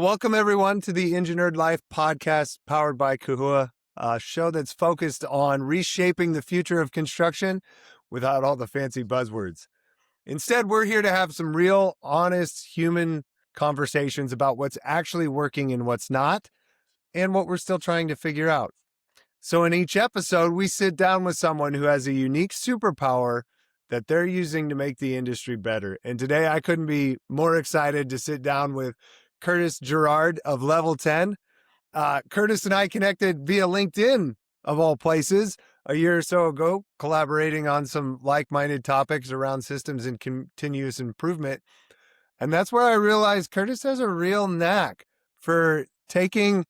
Welcome everyone to the Engineered Life podcast powered by Kahua, a show that's focused on reshaping the future of construction without all the fancy buzzwords. Instead, we're here to have some real, honest, human conversations about what's actually working and what's not, and what we're still trying to figure out. So in each episode, we sit down with someone who has a unique superpower that they're using to make the industry better. And today I couldn't be more excited to sit down with Curtis Garrard of Level 10. Curtis and I connected via LinkedIn, of all places, a year or so ago, collaborating on some like-minded topics around systems and continuous improvement. And that's where I realized Curtis has a real knack for taking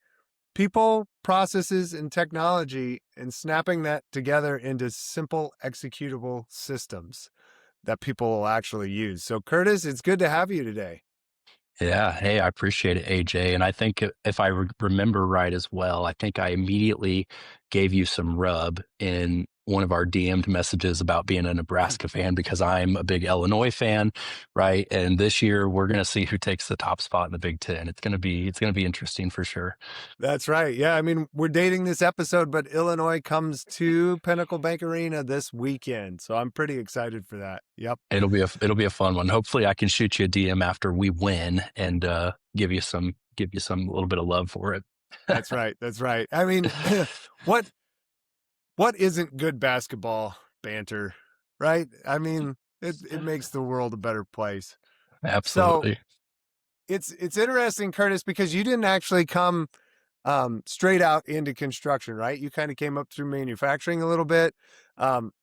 people, processes, and technology and snapping that together into simple executable systems that people will actually use. So Curtis, it's good to have you today. Yeah. Hey, I appreciate it, AJ. And I think if I remember right as well, I think I immediately gave you some rub in one of our DM'd messages about being a Nebraska fan because I'm a big Illinois fan, right? And this year we're going to see who takes the top spot in the Big Ten. It's going to be interesting for sure. That's right. Yeah, I mean, we're dating this episode, but Illinois comes to Pinnacle Bank Arena this weekend. So I'm pretty excited for that. Yep. It'll be a fun one. Hopefully I can shoot you a DM after we win and give you some little bit of love for it. That's right. That's right. I mean, what isn't good basketball banter, right? I mean, it makes the world a better place. So Absolutely. it's interesting, Curtis, because you didn't actually come straight out into construction, right? You kind of came up through manufacturing a little bit,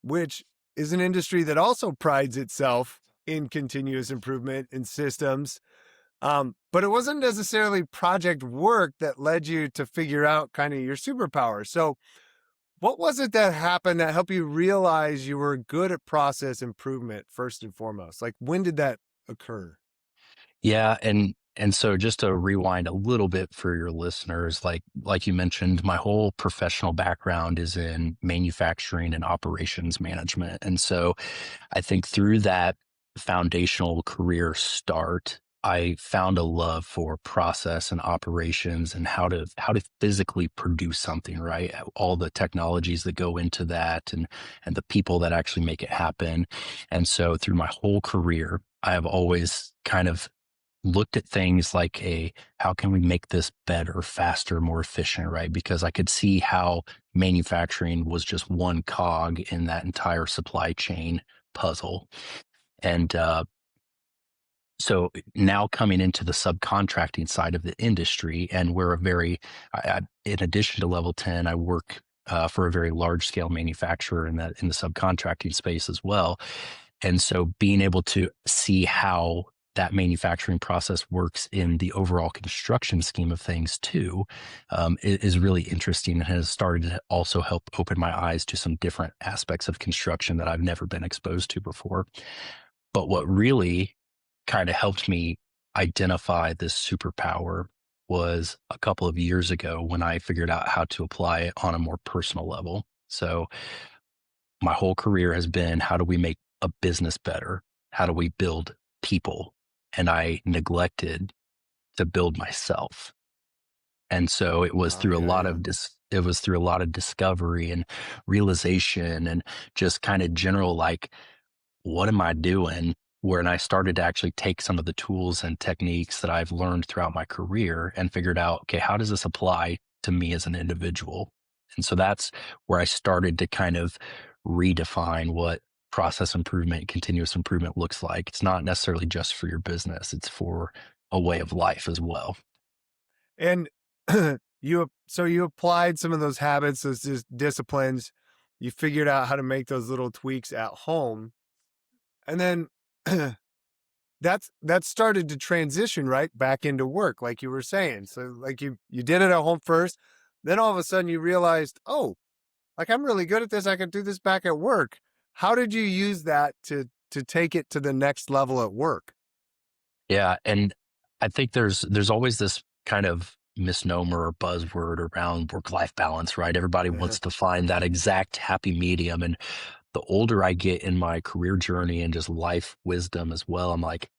which is an industry that also prides itself in continuous improvement in systems. But it wasn't necessarily project work that led you to figure out kind of your superpower. So what was it that happened that helped you realize you were good at process improvement first and foremost? Like, when did that occur? Yeah, and so just to rewind a little bit for your listeners, like you mentioned, my whole professional background is in manufacturing and operations management. And so I think through that foundational career start, I found a love for process and operations and how to physically produce something, right? All the technologies that go into that and the people that actually make it happen. And so through my whole career, I have always kind of looked at things like how can we make this better, faster, more efficient, right? Because I could see how manufacturing was just one cog in that entire supply chain puzzle. And so now coming into the subcontracting side of the industry, and we're in addition to Level 10, I work for a very large scale manufacturer in the subcontracting space as well. And so being able to see how that manufacturing process works in the overall construction scheme of things too, is really interesting and has started to also help open my eyes to some different aspects of construction that I've never been exposed to before. But what really kind of helped me identify this superpower was a couple of years ago when I figured out how to apply it on a more personal level. So my whole career has been, how do we make a business better? How do we build people? And I neglected to build myself. And so it was Oh, through a yeah, lot yeah. of discovery and realization and just kind of general, like, what am I doing? When I started to actually take some of the tools and techniques that I've learned throughout my career and figured out, okay, how does this apply to me as an individual? And so that's where I started to kind of redefine what process improvement, continuous improvement looks like. It's not necessarily just for your business, it's for a way of life as well. And you applied some of those habits, those disciplines. You figured out how to make those little tweaks at home, and then that started to transition right back into work, like you were saying. So, like you did it at home first, then all of a sudden you realized, oh, like I'm really good at this. I can do this back at work. How did you use that to take it to the next level at work? Yeah, and I think there's always this kind of misnomer or buzzword around work-life balance, right? Everybody wants to find that exact happy medium. And the older I get in my career journey and just life wisdom as well, I'm like,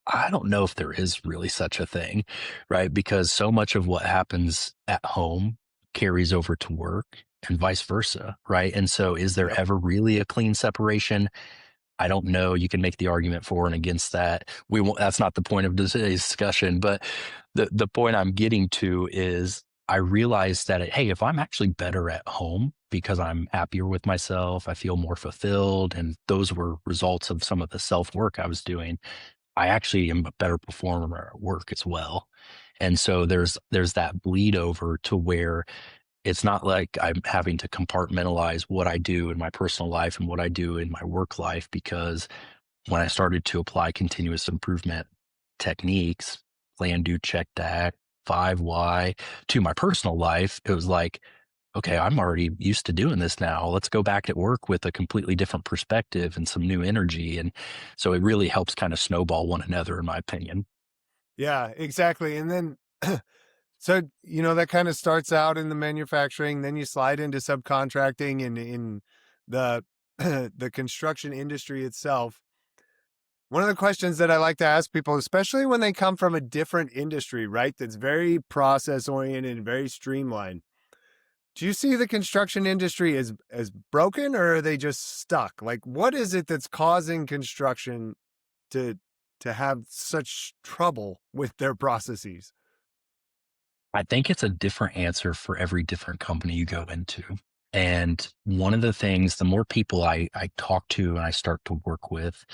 I don't know if there is really such a thing, right? Because so much of what happens at home carries over to work and vice versa, right? And so is there Yep. ever really a clean separation? I don't know. You can make the argument for and against that. We won't, that's not the point of today's discussion, but the point I'm getting to is I realized that hey, if I'm actually better at home because I'm happier with myself, I feel more fulfilled, and those were results of some of the self work I was doing. I actually am a better performer at work as well. And so there's that bleed over to where it's not like I'm having to compartmentalize what I do in my personal life and what I do in my work life, because when I started to apply continuous improvement techniques, plan, do, check, act, 5 why, to my personal life, it was like, okay, I'm already used to doing this now. Let's go back at work with a completely different perspective and some new energy. And so it really helps kind of snowball one another, in my opinion. Yeah, exactly. And then, so, that kind of starts out in the manufacturing, then you slide into subcontracting and in the, the construction industry itself. One of the questions that I like to ask people, especially when they come from a different industry, right? That's very process oriented and very streamlined. Do you see the construction industry as broken, or are they just stuck? Like, what is it that's causing construction to have such trouble with their processes? I think it's a different answer for every different company you go into. And one of the things, the more people I talk to and I start to work with,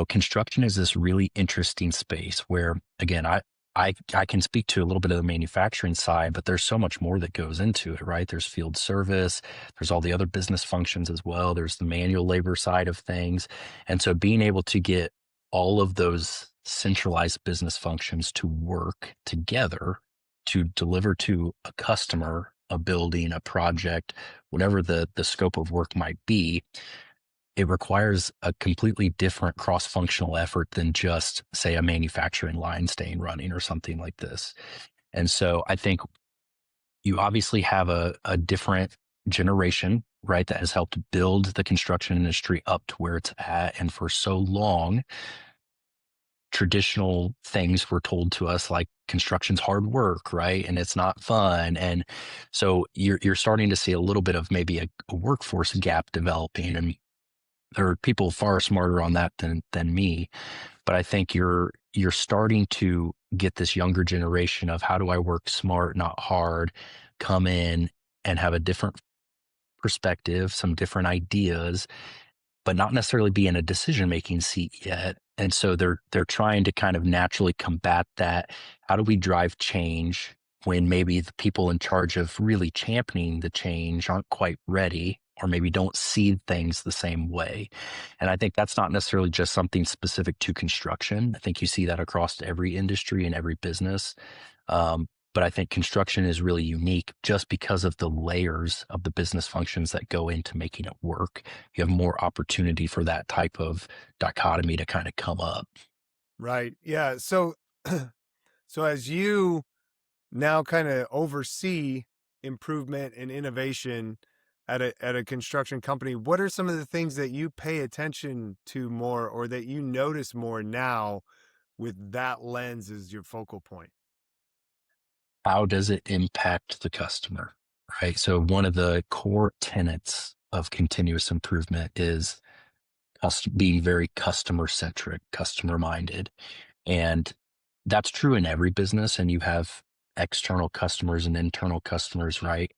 construction is this really interesting space where, again, I can speak to a little bit of the manufacturing side, but there's so much more that goes into it, right? There's field service, there's all the other business functions as well. There's the manual labor side of things. And so being able to get all of those centralized business functions to work together to deliver to a customer, a building, a project, whatever the scope of work might be, it requires a completely different cross-functional effort than just, say, a manufacturing line staying running or something like this. And so I think you obviously have a different generation, right, that has helped build the construction industry up to where it's at. And for so long, traditional things were told to us like construction's hard work, right? And it's not fun. And so you're starting to see a little bit of maybe a workforce gap developing. And there are people far smarter on that than me. But I think you're starting to get this younger generation of how do I work smart, not hard, come in and have a different perspective, some different ideas, but not necessarily be in a decision making seat yet. And so they're trying to kind of naturally combat that. How do we drive change when maybe the people in charge of really championing the change aren't quite ready or maybe don't see things the same way? And I think that's not necessarily just something specific to construction. I think you see that across every industry and every business. But I think construction is really unique just because of the layers of the business functions that go into making it work. You have more opportunity for that type of dichotomy to kind of come up. Right. Yeah. So, so as you now kind of oversee improvement and innovation at a construction company, what are some of the things that you pay attention to more, or that you notice more now with that lens as your focal point? How does it impact the customer? Right. So, one of the core tenets of continuous improvement is being very customer centric, customer minded. And that's true in every business. And you have external customers and internal customers, right?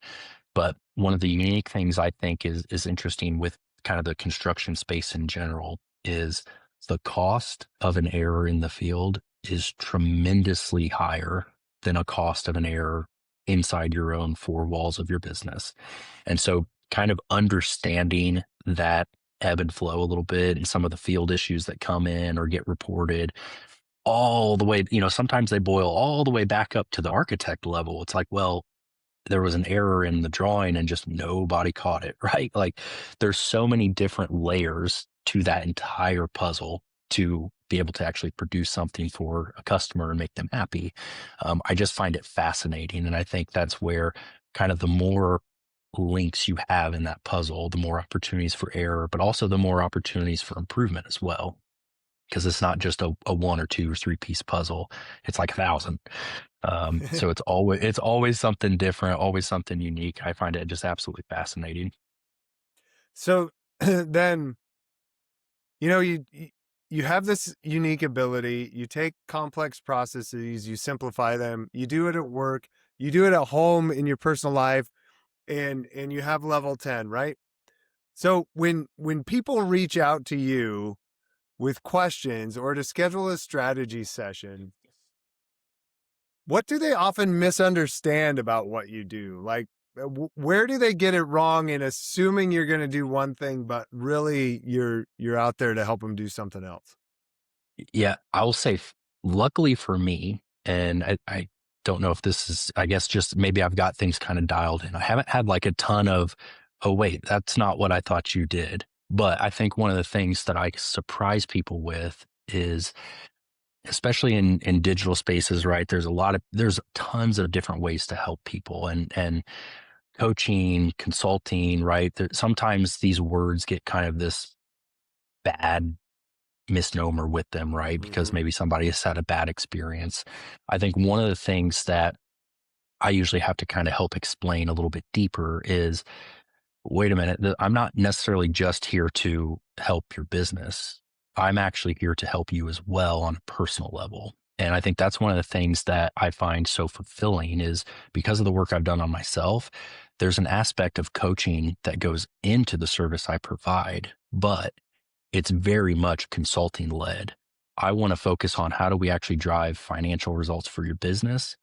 But one of the unique things I think is interesting with kind of the construction space in general is the cost of an error in the field is tremendously higher than a cost of an error inside your own four walls of your business. And so kind of understanding that ebb and flow a little bit and some of the field issues that come in or get reported all the way, sometimes they boil all the way back up to the architect level. It's like, well, there was an error in the drawing and just nobody caught it, right? Like there's so many different layers to that entire puzzle to be able to actually produce something for a customer and make them happy. I just find it fascinating. And I think that's where kind of the more links you have in that puzzle, the more opportunities for error, but also the more opportunities for improvement as well. because it's not just a one or two or three piece puzzle. It's like 1,000. So it's always something different, always something unique. I find it just absolutely fascinating. So then, you have this unique ability. You take complex processes, you simplify them. You do it at work, you do it at home in your personal life, and you have level 10, right? So when people reach out to you with questions or to schedule a strategy session, what do they often misunderstand about what you do? Like, where do they get it wrong in assuming you're going to do one thing, but really you're out there to help them do something else? Yeah, I will say, luckily for me, and I don't know if this is, I guess just maybe I've got things kind of dialed in. I haven't had like a ton of, oh, wait, that's not what I thought you did. But I think one of the things that I surprise people with is, especially in digital spaces, right? There's tons of different ways to help people, and coaching, consulting, right? Sometimes these words get kind of this bad misnomer with them, right? Because Hmm. maybe somebody has had a bad experience. I think one of the things that I usually have to kind of help explain a little bit deeper is, wait a minute, I'm not necessarily just here to help your business. I'm actually here to help you as well on a personal level. And I think that's one of the things that I find so fulfilling is, because of the work I've done on myself, there's an aspect of coaching that goes into the service I provide, but it's very much consulting led. I want to focus on how do we actually drive financial results for your business.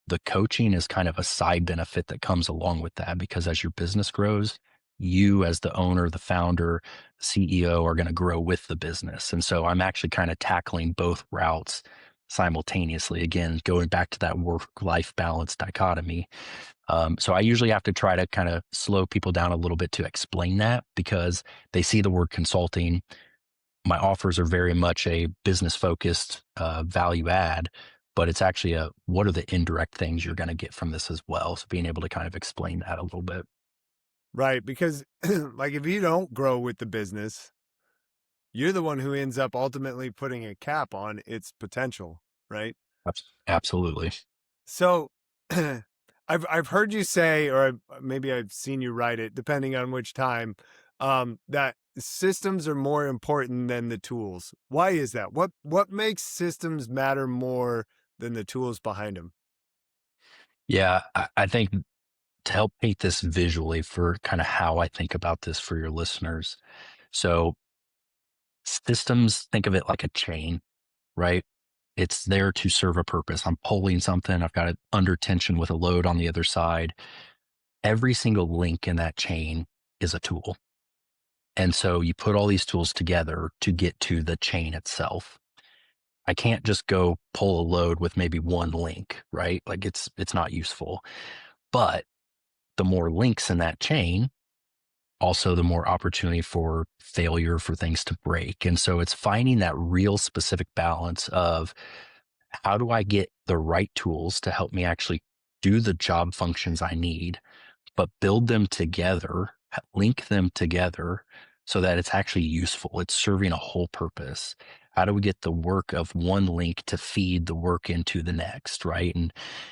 The coaching is kind of a side benefit that comes along with that, because as your business grows, you as the owner, the founder, CEO are going to grow with the business. And so I'm actually kind of tackling both routes simultaneously. Again, going back to that work life balance dichotomy. So I usually have to try to kind of slow people down a little bit to explain that, because they see the word consulting. My offers are very much a business focused value add, but it's actually a, what are the indirect things you're going to get from this as well? So being able to kind of explain that a little bit. Right. Because like if you don't grow with the business, you're the one who ends up ultimately putting a cap on its potential, right? Absolutely. So I've heard you say, or maybe I've seen you write it, depending on which time, that systems are more important than the tools. Why is that? What makes systems matter more than the tools behind them? Yeah, I think to help paint this visually for kind of how I think about this for your listeners. So systems, think of it like a chain, right? It's there to serve a purpose. I'm pulling something, I've got it under tension with a load on the other side. Every single link in that chain is a tool. And so you put all these tools together to get to the chain itself. I can't just go pull a load with maybe one link, right? Like it's not useful. But the more links in that chain, also the more opportunity for failure, for things to break. And so it's finding that real specific balance of, how do I get the right tools to help me actually do the job functions I need, but build them together, link them together so that it's actually useful. It's serving a whole purpose. How do we get the work of one link to feed the work into the next, right?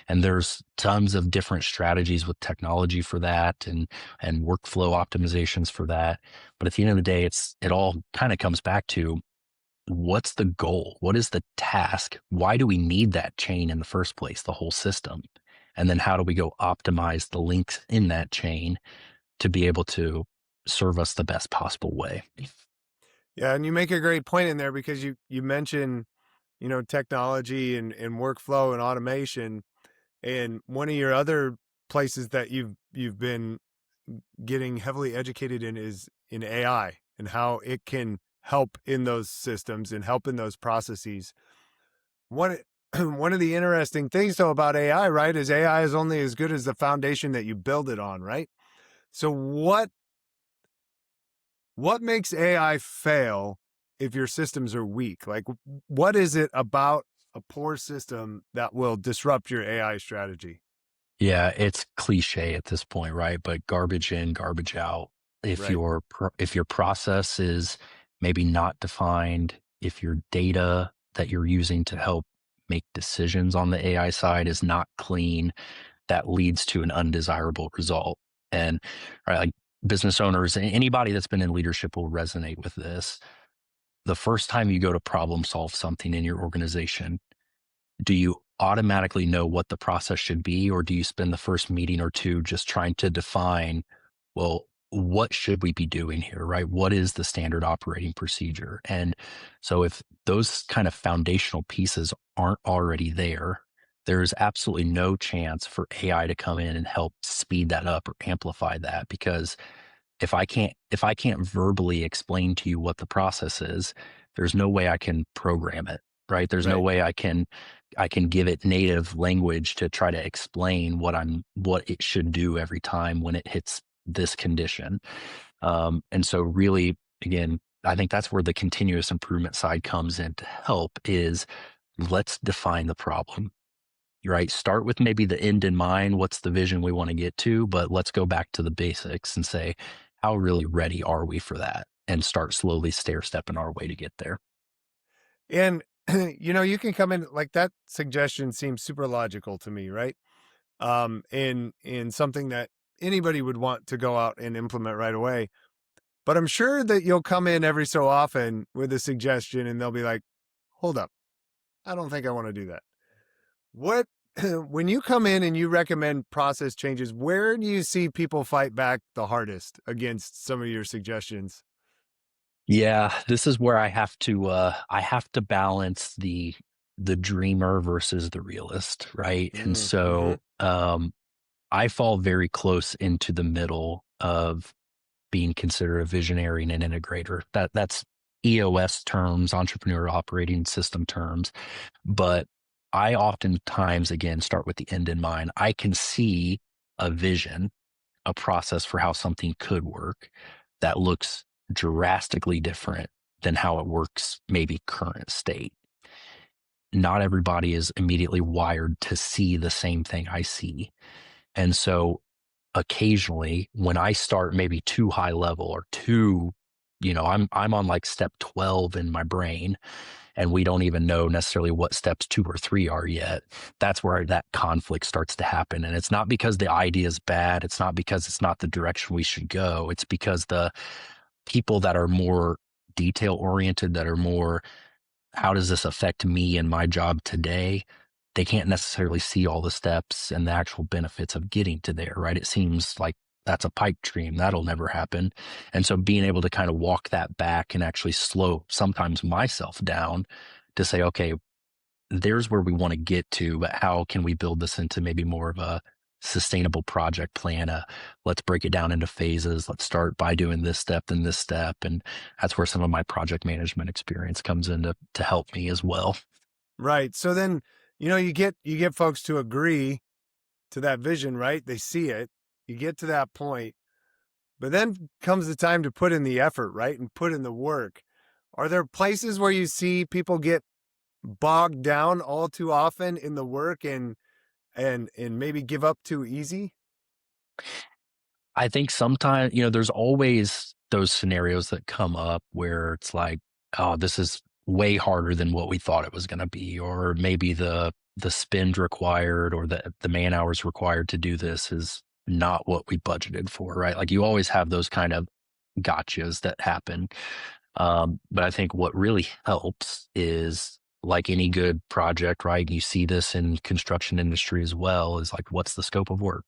And there's tons of different strategies with technology for that, and workflow optimizations for that. But at the end of the day, it all kind of comes back to, what's the goal? What is the task? Why do we need that chain in the first place, the whole system? And then how do we go optimize the links in that chain to be able to serve us the best possible way? Yeah, and you make a great point in there because you mention, technology and workflow and automation. And one of your other places that you've been getting heavily educated in is in AI and how it can help in those systems and help in those processes. One one of the interesting things though about AI, right, is AI is only as good as the foundation that you build it on, right? So what makes AI fail if your systems are weak? Like what is it about a poor system that will disrupt your AI strategy? Yeah, it's cliche at this point, right? But garbage in, garbage out. If Right. your process is maybe not defined, if your data that you're using to help make decisions on the AI side is not clean, that leads to an undesirable result. And right, like business owners, anybody that's been in leadership will resonate with this. The first time you go to problem solve something in your organization, do you automatically know what the process should be, or do you spend the first meeting or two just trying to define, well, what should we be doing here, right? What is the standard operating procedure? And so if those kind of foundational pieces aren't already there, there's absolutely no chance for AI to come in and help speed that up or amplify that, because if I can't verbally explain to you what the process is, there's no way I can program it, right? There's no Right. way I can give it native language to try to explain what it should do every time when it hits this condition. And so really, again, I think that's where the continuous improvement side comes in to help is let's define the problem, right? Start with maybe the end in mind. What's the vision we want to get to? But let's go back to the basics and say, how really ready are we for that? And start slowly stair stepping our way to get there. And you can come in like that suggestion seems super logical to me, right? In something that anybody would want to go out and implement right away. But I'm sure that you'll come in every so often with a suggestion and they'll be like, hold up, I don't think I want to do that. What, when you come in and you recommend process changes, where do you see people fight back the hardest against some of your suggestions? Yeah, this is where I have to balance the dreamer versus the realist, right? And Mm-hmm. so I fall very close into the middle of being considered a visionary and an integrator. That's EOS terms, entrepreneur operating system terms. But I oftentimes, again, start with the end in mind. I can see a vision, a process for how something could work that looks drastically different than how it works, maybe current state. Not everybody is immediately wired to see the same thing I see. And so occasionally when I start maybe too high level or too, I'm on like step 12 in my brain and we don't even know necessarily what steps 2 or 3 are yet. That's where that conflict starts to happen. And it's not because the idea is bad. It's not because it's not the direction we should go. It's because the people that are more detail oriented, that are more, how does this affect me and my job today? They can't necessarily see all the steps and the actual benefits of getting to there, right? It seems like that's a pipe dream. That'll never happen. And so being able to kind of walk that back and actually slow sometimes myself down to say, okay, there's where we want to get to, but how can we build this into maybe more of a sustainable project plan? Let's break it down into phases. Let's start by doing this step, then this step. And that's where some of my project management experience comes in to help me as well. Right. So then, you get folks to agree to that vision, right? They see it. You get to that point, but then comes the time to put in the effort, right? And put in the work. Are there places where you see people get bogged down all too often in the work and maybe give up too easy? I think sometimes, there's always those scenarios that come up where it's like, oh, this is way harder than what we thought it was going to be, or maybe the spend required or the man hours required to do this is not what we budgeted for, right? Like you always have those kind of gotchas that happen. But I think what really helps is like any good project, right? You see this in construction industry as well, is like, what's the scope of work?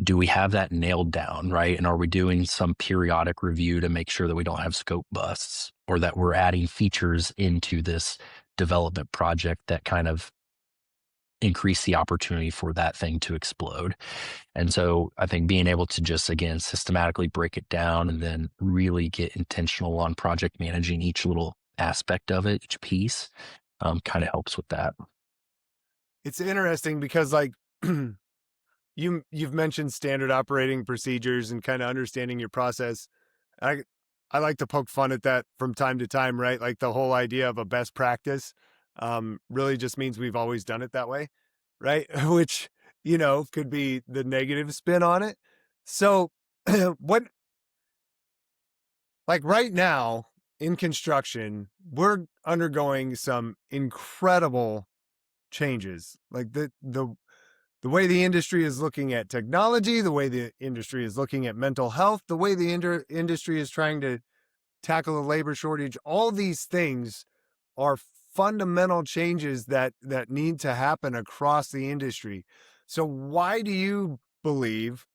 Do we have that nailed down, right? And are we doing some periodic review to make sure that we don't have scope busts or that we're adding features into this development project that kind of increase the opportunity for that thing to explode? And so I think being able to just, again, systematically break it down and then really get intentional on project managing each little aspect of it, each piece, kind of helps with that. It's interesting because like you've mentioned standard operating procedures and kind of understanding your process. I I like to poke fun at that from time to time, right? Like the whole idea of a best practice really just means we've always done it that way, right? Which could be the negative spin on it. So, what like right now? in construction, we're undergoing some incredible changes. Like the way the industry is looking at technology, the way the industry is looking at mental health, the way the industry is trying to tackle the labor shortage, all these things are fundamental changes that need to happen across the industry. So why do you believe,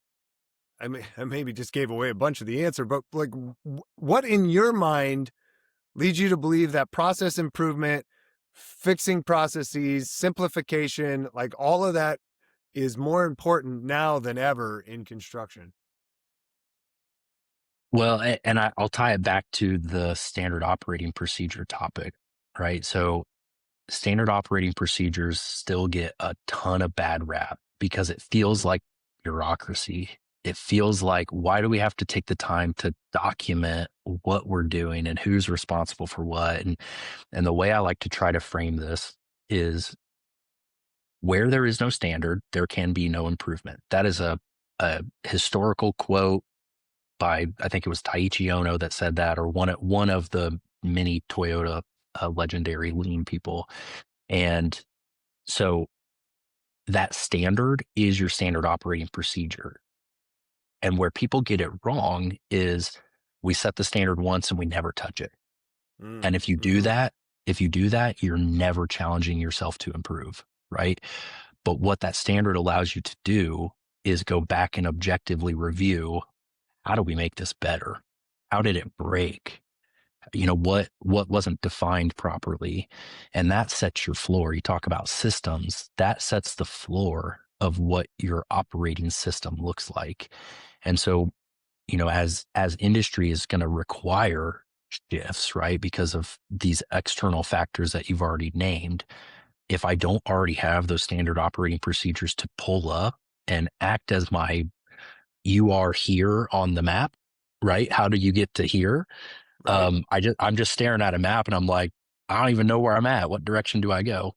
I mean, I maybe just gave away a bunch of the answer, but like what in your mind leads you to believe that process improvement, fixing processes, simplification, like all of that is more important now than ever in construction? Well, and I'll tie it back to the standard operating procedure topic, right? So standard operating procedures still get a ton of bad rap because it feels like bureaucracy. It feels like, why do we have to take the time to document what we're doing and who's responsible for what? And the way I like to try to frame this is, where there is no standard, there can be no improvement. That is a historical quote by, I think it was Taiichi Ono that said that, or one of the many Toyota legendary lean people. And so that standard is your standard operating procedure. And where people get it wrong is, we set the standard once and we never touch it. Mm, And mm-hmm. if you do that, you're never challenging yourself to improve, right? But what that standard allows you to do is go back and objectively review, how do we make this better? How did it break? What wasn't defined properly? And that sets your floor. You talk about systems, that sets the floor of what your operating system looks like. And so, as industry is going to require shifts, right, because of these external factors that you've already named, if I don't already have those standard operating procedures to pull up and act as my, you are here on the map, right? How do you get to here? Right. I'm just staring at a map and I'm like, I don't even know where I'm at. What direction do I go?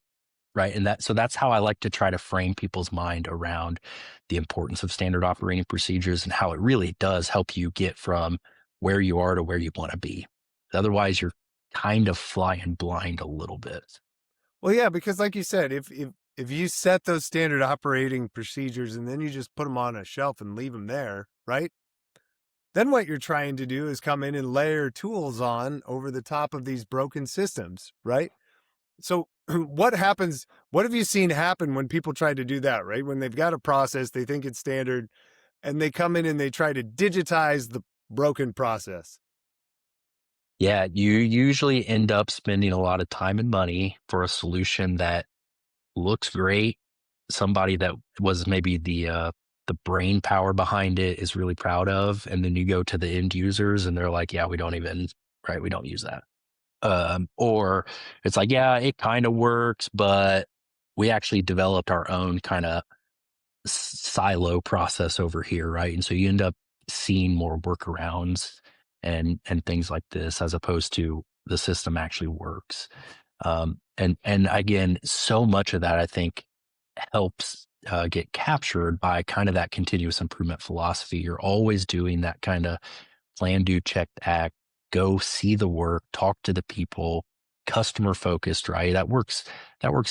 Right. And that's how I like to try to frame people's mind around the importance of standard operating procedures and how it really does help you get from where you are to where you want to be. Otherwise, you're kind of flying blind a little bit. Well, yeah, because like you said, if you set those standard operating procedures and then you just put them on a shelf and leave them there, right? Then what you're trying to do is come in and layer tools on over the top of these broken systems, right? So what happens? What have you seen happen when people try to do that, right? When they've got a process, they think it's standard, and they come in and they try to digitize the broken process. Yeah, you usually end up spending a lot of time and money for a solution that looks great. Somebody that was maybe the brain power behind it is really proud of, and then you go to the end users and they're like, yeah, we don't even, right, we don't use that. Or it's like, yeah, it kind of works, but we actually developed our own kind of silo process over here, right? And so you end up seeing more workarounds and things like this, as opposed to the system actually works. And again, so much of that, I think, helps get captured by kind of that continuous improvement philosophy. You're always doing that kind of plan, do, check, act, go see the work, talk to the people, customer focused, right? That works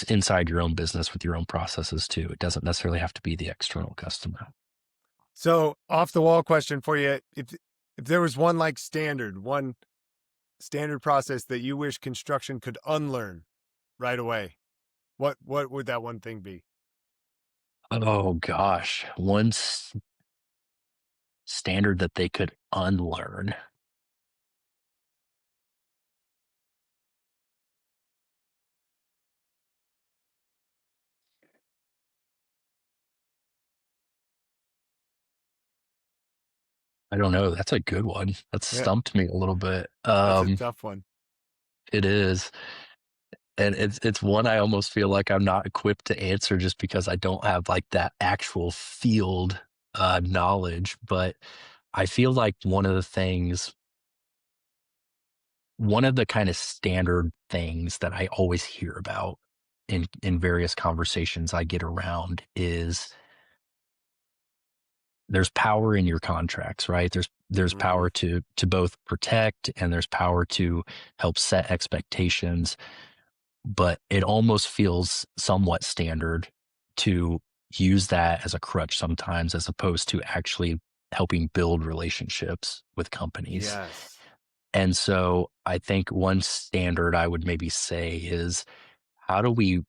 inside your own business with your own processes too. It doesn't necessarily have to be the external customer. So, off the wall question for you: if there was one standard process that you wish construction could unlearn right away, what would that one thing be? Oh gosh, one standard that they could unlearn. I don't know. That's a good one. That Yeah, stumped me a little bit. that's a tough one. It is. And it's one I almost feel like I'm not equipped to answer just because I don't have like that actual field knowledge. But I feel like one of the kind of standard things that I always hear about in various conversations I get around is there's power in your contracts, right? There's Mm-hmm. power to both protect, and there's power to help set expectations, but it almost feels somewhat standard to use that as a crutch sometimes, as opposed to actually helping build relationships with companies. Yes. And so I think one standard I would maybe say is, how do we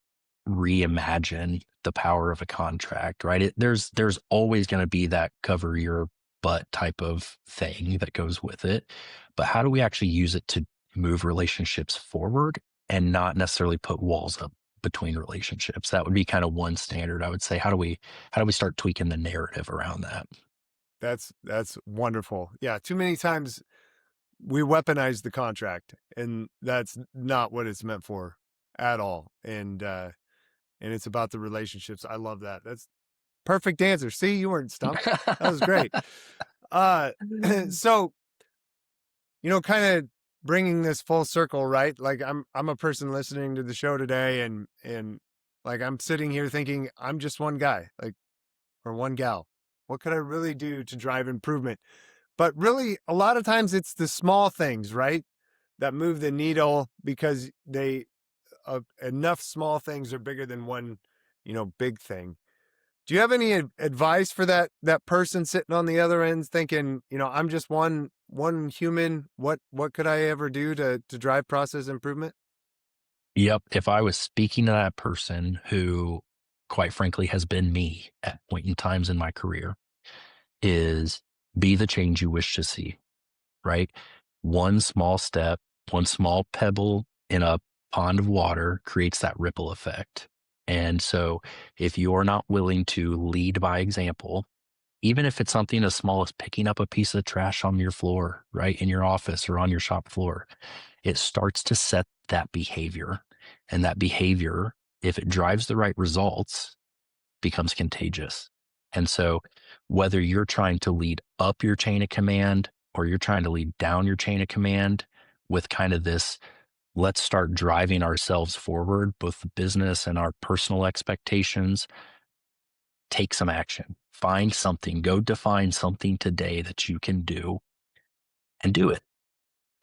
reimagine the power of a contract, right? There's always going to be that cover your butt type of thing that goes with it, but how do we actually use it to move relationships forward and not necessarily put walls up between relationships? That would be kind of one standard I would say. How do we start tweaking the narrative around that? That's wonderful. Yeah, too many times we weaponize the contract, and that's not what it's meant for at all. And it's about the relationships. I love that. That's perfect answer. See, you weren't stumped. That was great. Uh, so kind of bringing this full circle, right? Like I'm a person listening to the show today, and like I'm sitting here thinking I'm just one guy, like or one gal. What could I really do to drive improvement? But really, a lot of times it's the small things, right, that move the needle because enough small things are bigger than one, big thing. Do you have any advice for that person sitting on the other end thinking, I'm just one human. What could I ever do to drive process improvement? Yep. If I was speaking to that person who, quite frankly, has been me at point in times in my career, is be the change you wish to see, right? One small step, one small pebble in a pond of water creates that ripple effect. And so if you're not willing to lead by example, even if it's something as small as picking up a piece of trash on your floor, right, in your office or on your shop floor, it starts to set that behavior. And that behavior, if it drives the right results, becomes contagious. And so, whether you're trying to lead up your chain of command or you're trying to lead down your chain of command with kind of this, let's start driving ourselves forward, both the business and our personal expectations, take some action. Find something, go define something today that you can do and do it.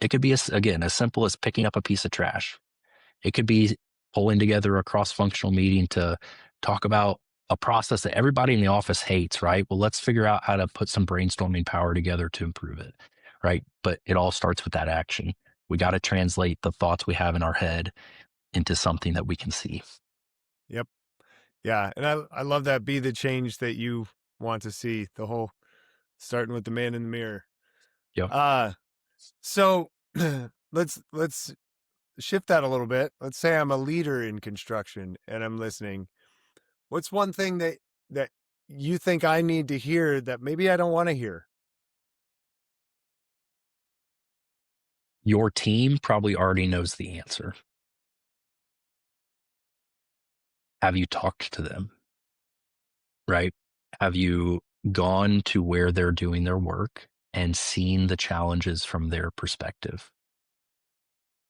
It could be, again, as simple as picking up a piece of trash. It could be pulling together a cross functional meeting to talk about a process that everybody in the office hates, right? Well, let's figure out how to put some brainstorming power together to improve it, right? But it all starts with that action. We got to translate the thoughts we have in our head into something that we can see. Yep. Yeah, and I love that. Be the change that you want to see. The whole starting with the man in the mirror. Yep. Uh so let's shift that a little bit. Let's say I'm a leader in construction and I'm listening. What's one thing that you think I need to hear that maybe I don't want to hear? Your team probably already knows the answer. Have you talked to them, right? Have you gone to where they're doing their work and seen the challenges from their perspective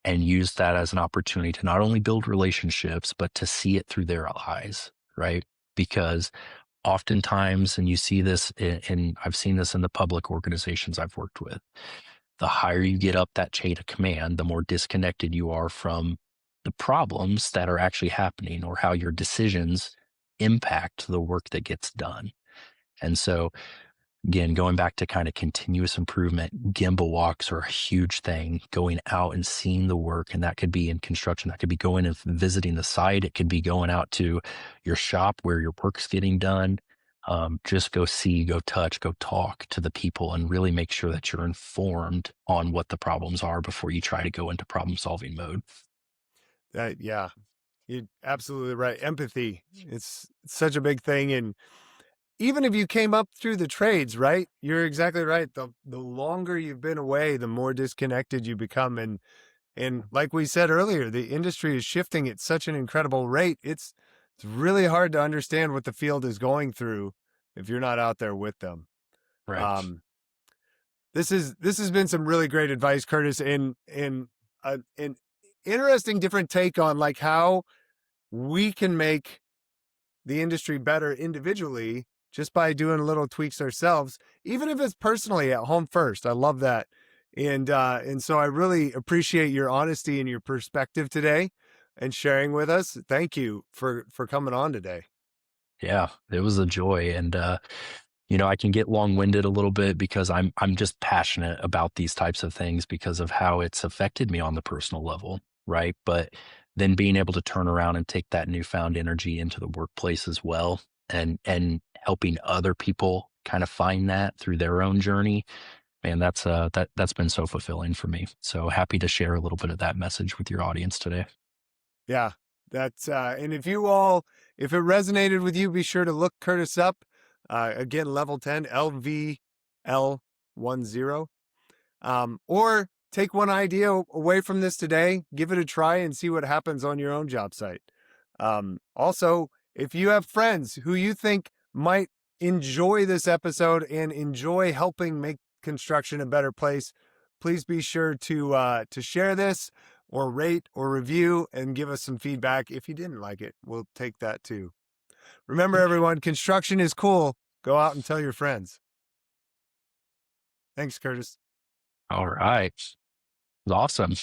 and used that as an opportunity to not only build relationships, but to see it through their eyes, right? Because oftentimes, and you see this in I've seen this in the public organizations I've worked with, the higher you get up that chain of command, the more disconnected you are from the problems that are actually happening or how your decisions impact the work that gets done. And so, again, going back to kind of continuous improvement, gimbal walks are a huge thing. Going out and seeing the work, and that could be in construction, that could be going and visiting the site, it could be going out to your shop where your work's getting done. Just go see, go touch, go talk to the people, and really make sure that you're informed on what the problems are before you try to go into problem solving mode. That yeah, you're absolutely right. Empathy. It's such a big thing. And even if you came up through the trades, right? You're exactly right. The longer you've been away, the more disconnected you become. And like we said earlier, the industry is shifting at such an incredible rate. It's really hard to understand what the field is going through if you're not out there with them. Right. Um, this has been some really great advice, Curtis, and an interesting different take on like how we can make the industry better individually just by doing little tweaks ourselves, even if it's personally at home first. I love that. And so I really appreciate your honesty and your perspective today and sharing with us. Thank you for coming on today. Yeah, it was a joy. And I can get long-winded a little bit because I'm just passionate about these types of things because of how it's affected me on the personal level, right? But then being able to turn around and take that newfound energy into the workplace as well, and helping other people kind of find that through their own journey, man, that's been so fulfilling for me. So happy to share a little bit of that message with your audience today. Yeah, that's and if it resonated with you, be sure to look Curtis up. Again, level 10 LVL10. Or take one idea away from this today, give it a try, and see what happens on your own job site. Also, if you have friends who you think might enjoy this episode and enjoy helping make construction a better place, please be sure to share this or rate or review and give us some feedback. If you didn't like it, we'll take that too. Remember, everyone, construction is cool. Go out and tell your friends. Thanks, Curtis. All right. It was awesome.